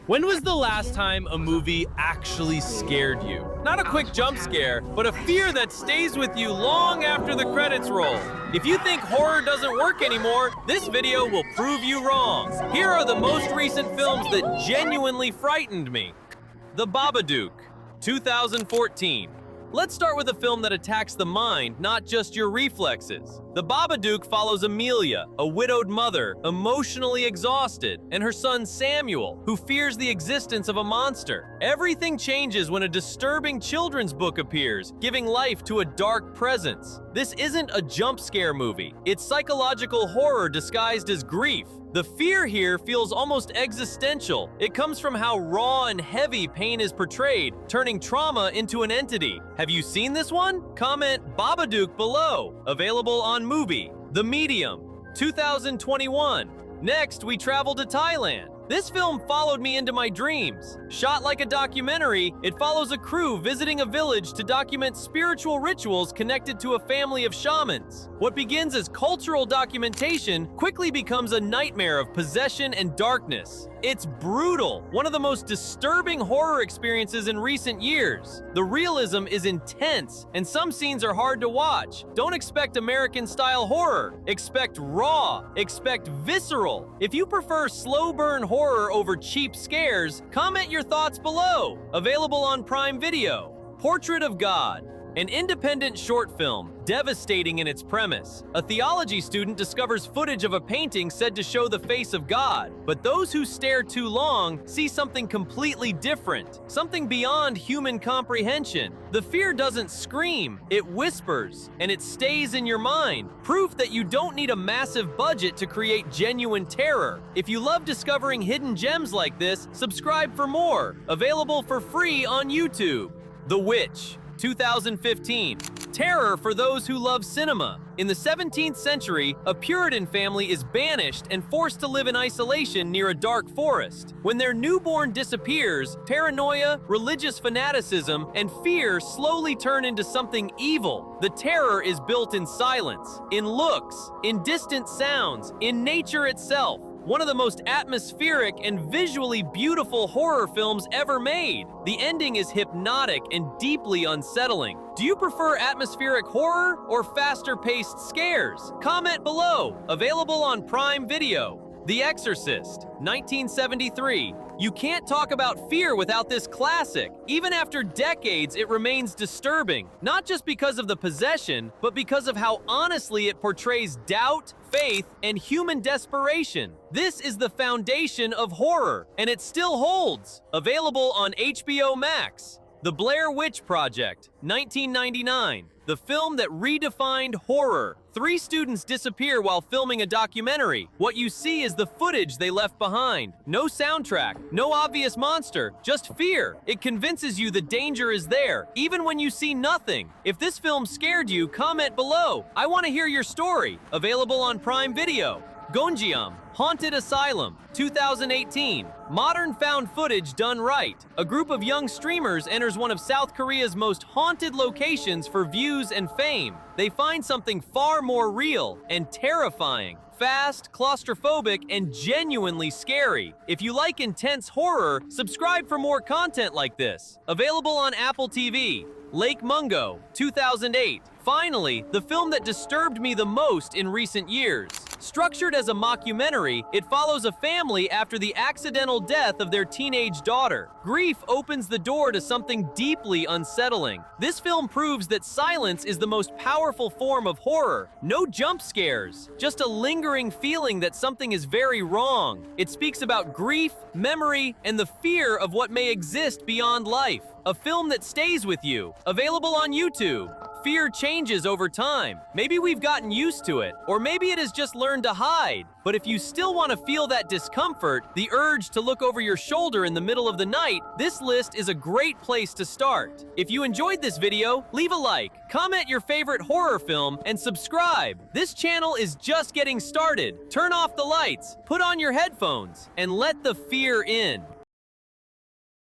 When was the last time a movie actually scared you? Not a quick jump scare, but a fear that stays with you long after the credits roll. If you think horror doesn't work anymore, this video will prove you wrong. Here are the most recent films that genuinely frightened me. The Babadook, 2014. Let's start with a film that attacks the mind, not just your reflexes. The Babadook follows Amelia, a widowed mother, emotionally exhausted, and her son Samuel, who fears the existence of a monster. Everything changes when a disturbing children's book appears, giving life to a dark presence. This isn't a jump scare movie. It's psychological horror disguised as grief. The fear here feels almost existential. It comes from how raw and heavy pain is portrayed, turning trauma into an entity. Have you seen this one? Comment Babadook below. Available on Mubi. The Medium, 2021. Next, we travel to Thailand. This film followed me into my dreams. Shot like a documentary, it follows a crew visiting a village to document spiritual rituals connected to a family of shamans. What begins as cultural documentation quickly becomes a nightmare of possession and darkness. It's brutal, one of the most disturbing horror experiences in recent years. The realism is intense, and some scenes are hard to watch. Don't expect American-style horror. Expect raw. Expect visceral. If you prefer slow-burn horror over cheap scares, comment your thoughts below. Available on Prime Video. Portrait of God. An independent short film, devastating in its premise. A theology student discovers footage of a painting said to show the face of God, but those who stare too long see something completely different, something beyond human comprehension. The fear doesn't scream, it whispers, and it stays in your mind. Proof that you don't need a massive budget to create genuine terror. If you love discovering hidden gems like this, subscribe for more. Available for free on YouTube. The Witch, 2015. Terror for those who love cinema. In the 17th century, a Puritan family is banished and forced to live in isolation near a dark forest. When their newborn disappears, paranoia, religious fanaticism, and fear slowly turn into something evil. The terror is built in silence, in looks, in distant sounds, in nature itself. One of the most atmospheric and visually beautiful horror films ever made. The ending is hypnotic and deeply unsettling. Do you prefer atmospheric horror or faster-paced scares? Comment below. Available on Prime Video. The Exorcist, 1973. You can't talk about fear without this classic. Even after decades, it remains disturbing, not just because of the possession, but because of how honestly it portrays doubt, faith, and human desperation. This is the foundation of horror, and it still holds. Available on HBO Max. The Blair Witch Project, 1999. The film that redefined horror. 3 students disappear while filming a documentary. What you see is the footage they left behind. No soundtrack, no obvious monster, just fear. It convinces you the danger is there, even when you see nothing. If this film scared you, comment below. I want to hear your story. Available on Prime Video. Gonjiam, Haunted Asylum, 2018. Modern found footage done right. A group of young streamers enters one of South Korea's most haunted locations for views and fame. They find something far more real and terrifying. Fast, claustrophobic, and genuinely scary. If you like intense horror, subscribe for more content like this. Available on Apple TV. Lake Mungo, 2008. Finally, the film that disturbed me the most in recent years. Structured as a mockumentary, it follows a family after the accidental death of their teenage daughter. Grief opens the door to something deeply unsettling. This film proves that silence is the most powerful form of horror. No jump scares, just a lingering feeling that something is very wrong. It speaks about grief, memory, and the fear of what may exist beyond life. A film that stays with you. Available on YouTube. Fear changes over time. Maybe we've gotten used to it, or maybe it has just learned to hide. But if you still want to feel that discomfort, the urge to look over your shoulder in the middle of the night, this list is a great place to start. If you enjoyed this video, leave a like, comment your favorite horror film, and subscribe. This channel is just getting started. Turn off the lights, put on your headphones, and let the fear in.